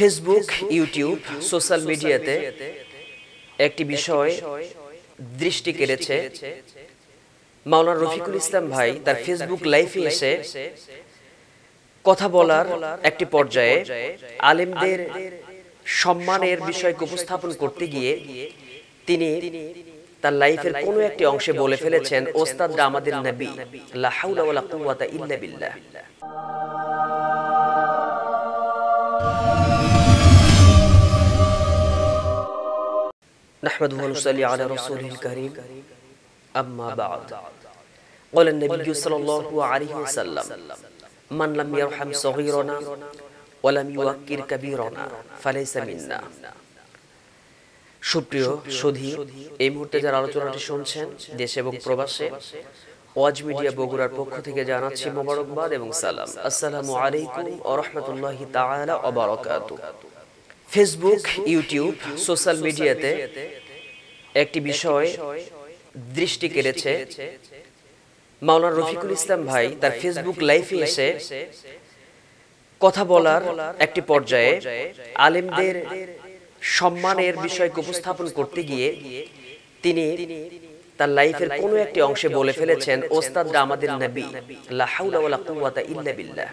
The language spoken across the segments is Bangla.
ফেসবুক, ইউটিউব, সোশ্যাল মিডিয়াতে একটি বিষয় দৃষ্টি কেড়েছে। মাওলানা রফিকুল ইসলাম ভাই তার ফেসবুক লাইভে এসে কথা বলার একটি পর্যায়ে আলেমদের সম্মানের বিষয়কে উপস্থাপন করতে গিয়ে তিনি তার লাইফের কোনো একটি অংশে বলে ফেলেছেন, ওস্তাদরা আমাদের নবী, লা হাওলা ওয়ালা কুওয়াতা ইল্লা বিল্লাহ। نحمده ونصلي على رسوله الكريم أما بعد قال النبي صلى الله عليه وسلم من لم يرحم صغيرنا ولم يوقر كبيرنا فليس منا। সুপ্রিয় সুধী, এই মুহূর্তে যারা আলোচনাটি শুনছেন দেশে এবং প্রবাসে, ওয়াজ মিডিয়া বগুড়ার পক্ষ থেকে জানাচ্ছি মোবারকবাদ এবং সালাম। আসসালামু আলাইকুম ওয়া রাহমাতুল্লাহি তাআলা ওয়া বারাকাতুহু। ফেসবুক, ইউটিউব, সোশ্যাল মিডিয়াতে একটি বিষয় দৃষ্টি কেড়েছে। মাওলানা রফিকুল ইসলাম ভাই তার ফেসবুক লাইভে এসে কথা বলার একটি পর্যায়ে আলেমদের সম্মানের বিষয়কে উপস্থাপন করতে গিয়ে তিনি তার লাইফের কোনো একটি অংশে বলে ফেলেছেন, ওস্তাদরা আমাদের নবী, লা হাওলা ওয়ালা কুওয়াতা ইল্লা বিল্লাহ।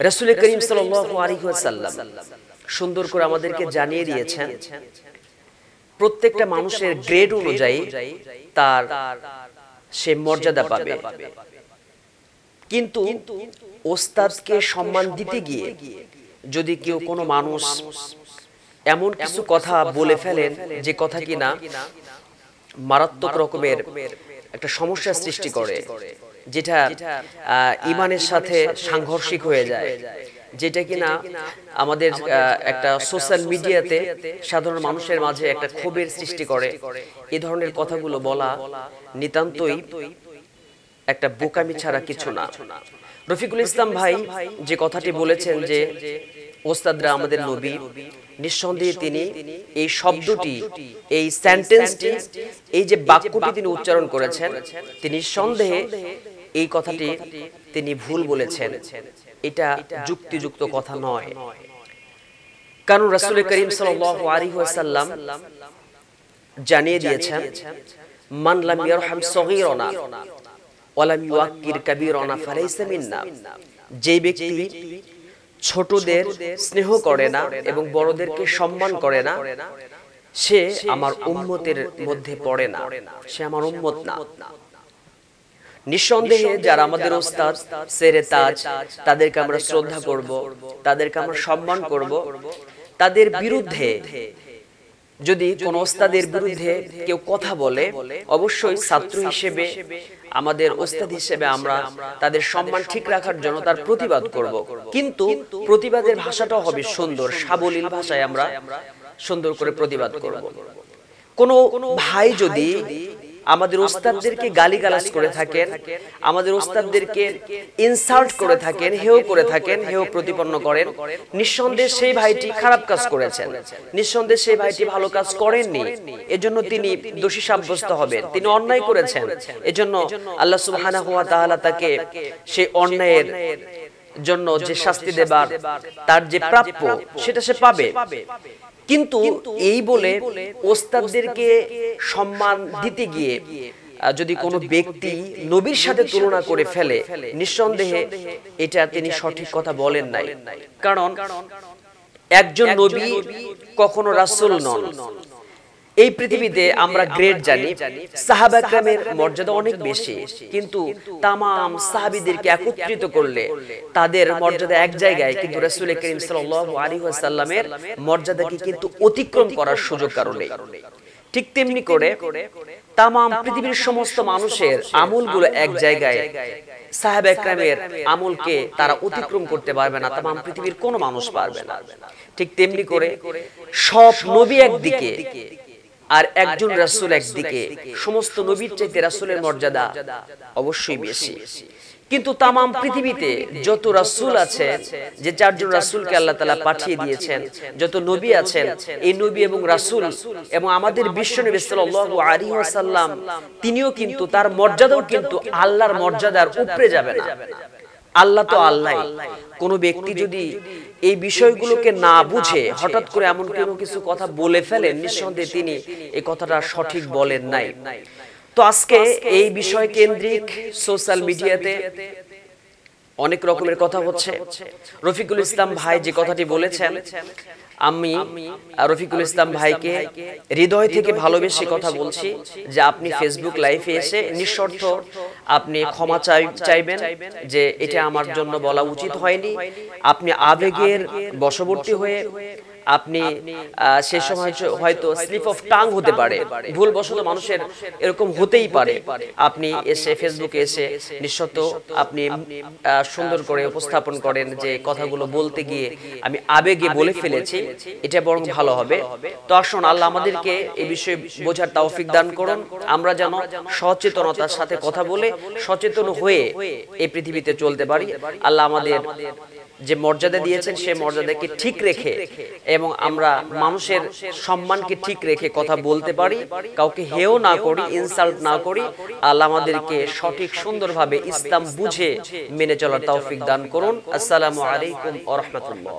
রাসূল করিম সাল্লাল্লাহু আলাইহি ওয়াসাল্লাম সুন্দর করে আমাদেরকে জানিয়ে দিয়েছেন প্রত্যেকটা মানুষের গ্রেড অনুযায়ী তার সে মর্যাদা পাবে, কিন্তু ওস্তাদকে সম্মান দিতে গিয়ে যদি কেউ কোনো মানুষ এমন কিছু কথা বলে ফেলেন যে কথা কিনা মারাত্মক রকমের একটা সমস্যার সৃষ্টি করে, যেটা ঈমানের সাথে সাংঘর্ষিক হয়ে যায়, যেটা কিনা আমাদের একটা সোশ্যাল মিডিয়াতে সাধারণ মানুষের মাঝে একটা ক্ষোভের সৃষ্টি করে, এই ধরনের কথাগুলো বলা নিতান্তই একটা বোকামি ছাড়া কিছু না। রফিকুল ইসলাম ভাই যে কথাটি বলেছেন যে ওস্তাদরা আমাদের নবী, নিঃসন্দেহে তিনি এই শব্দটি, এই সেন্টেন্সটি, এই যে বাক্যটি তিনি উচ্চারণ করেছেন, তিনি নিঃসন্দেহে এই কথাটি তিনি ভুল বলেছেন। এটা যুক্তিযুক্ত কথা নয়, কারণ রাসূল করিম সাল্লাল্লাহু আলাইহি ওয়াসাল্লাম জানিয়ে দিয়েছেন, মান লাম ইয়ারহাম সগীরানা ওয়ালাম ইউওয়াক্কির কাবীরানা ফালাইসা মিন্না। যে ব্যক্তি ছোটদের স্নেহ করে না এবং বড়দেরকে সম্মান করে না, সে আমার উম্মতের মধ্যে পড়ে না, সে আমার উম্মত না। নিঃসন্দেহে যারা আমাদের ওস্তাদ সেরে তাজ, তাদেরকে আমরা শ্রদ্ধা করব, তাদেরকে আমরা সম্মান করব। তাদের বিরুদ্ধে যদি কোন ওস্তাদের বিরুদ্ধে কেউ কথা বলে, অবশ্যই ছাত্র হিসেবে, আমাদের ওস্তাদ হিসেবে আমরা তাদের সম্মান ঠিক রাখার জন্য তার প্রতিবাদ করব, কিন্তু প্রতিবাদের ভাষাটাও হবে সুন্দর, সাবলীল ভাষায় আমরা সুন্দর করে প্রতিবাদ করব। কোন ভাই যদি আমাদের ওস্তাদদেরকে গালিগালাজ করে থাকেন, আমাদের ওস্তাদদেরকে ইনসাল্ট করে থাকেন, হেয় করে থাকেন, হেয় প্রতিপন্ন করেন, নিঃসন্দেহে সেই ভাইটি খারাপ কাজ করেছেন, নিঃসন্দেহে সেই ভাইটি ভালো কাজ করেননি, এজন্য তিনি দোষী সাব্যস্ত হবেন, তিনি অন্যায় করেছেন। এজন্য আল্লাহ সুবহানাহু ওয়া তাআলা তাকে সেই অন্যায়ের জন্য যে শাস্তি দেবার, তার যে প্রাপ্য, সেটা সে পাবে। কিন্তু এই বলে ওস্তাদদেরকে সম্মান দিতে গিয়ে যদি কোনো ব্যক্তি নবীর সাথে তুলনা করে ফেলে, নিঃসন্দেহে এটা তিনি সঠিক কথা বলেন নাই। কারণ একজন নবী কখনো রাসূল নন। এই পৃথিবীতে আমরা গ্রেড জানি, সাহাবা কেরামের মর্যাদা অনেক বেশি, কিন্তু তামাম সাহাবীদেরকে একত্রিত করলে তাদের মর্যাদা এক জায়গায়, কিন্তু রাসূল করিম সাল্লাল্লাহু আলাইহি ওয়াসাল্লামের মর্যাদাকে কিন্তু অতিক্রম করার সুযোগ কারণে। ঠিক তেমনি করে তামাম পৃথিবীর সমস্ত মানুষের আমলগুলো এক জায়গায়, সাহাবা কেরামের আমলকে তারা অতিক্রম করতে পারবে না, তামাম পৃথিবীর কোনো মানুষ পারবে না। ঠিক তেমনি করে সব নবী একদিকে আর একজন রাসূল একদিকে, সমস্ত নবীর চাইতে রাসূলের মর্যাদা অবশ্যই বেশি। কিন্তু তামাম পৃথিবীতে যত রাসূল আছেন, যে চারজন রাসূলকে আল্লাহ তাআলা পাঠিয়ে দিয়েছেন, যত নবী আছেন, এই নবী এবং রাসূল এবং আমাদের বিশ্বনবী সাল্লাল্লাহু আলাইহি ওয়াসাল্লাম, তিনিও কিন্তু তার মর্যাদাও কিন্তু আল্লাহর মর্যাদার উপরে যাবে না। আল্লাহ তো আল্লাহ। কোন ব্যক্তি যদি এই বিষয়গুলোকে না বুঝে হঠাৎ করে এমন কোনো কিছু কথা বলে ফেলেন, নিঃসন্দেহে তিনি এই কথাটা সঠিক বলেন নাই। তো আজকে এই বিষয় কেন্দ্রিক সোশ্যাল মিডিয়াতে অনেক রকমের কথা হচ্ছে। রফিকুল ইসলাম ভাই যে কথাটি বলেছেন, আমি রফিকুল ইসলাম ভাইকে হৃদয় থেকে ভালোবেসে কথা বলছি যে আপনি ফেসবুক লাইভে এসে নিঃশর্ত আপনি ক্ষমা চাইবেন যে এটা আমার জন্য বলা উচিত হয়নি। আপনি আবেগের বশবর্তী হয়ে আপনি সে সময় হয়তো স্লিপ অফ টাং হতে পারে, ভুলবশত মানুষের এরকম হতেই পারে। আপনি এসে ফেসবুকে এসে নিঃশর্ত আপনি সুন্দর করে উপস্থাপন করেন যে কথাগুলো বলতে গিয়ে আমি আবেগে বলে ফেলেছি, এটা বরং ভালো হবে। তো আসুন আল্লাহ আমাদেরকে এই বিষয়ে বোঝার তৌফিক দান করুন, আমরা যেন সচেতনতার সাথে কথা বলে সচেতন হয়ে এই পৃথিবীতে চলতে পারি। আল্লাহ আমাদের যে মর্যাদা দিয়েছেন সে মর্যাদাকে ঠিক রেখে এবং আমরা মানুষের সম্মানকে ঠিক রেখে কথা বলতে পারি, কাউকে হেয় না করি, ইনসাল্ট না করি। আল্লাহ আমাদেরকে সঠিক সুন্দরভাবে ইসলাম বুঝে মেনে চলার তৌফিক দান করুন। আসসালামু আলাইকুম ওয়া রাহমাতুল্লাহ।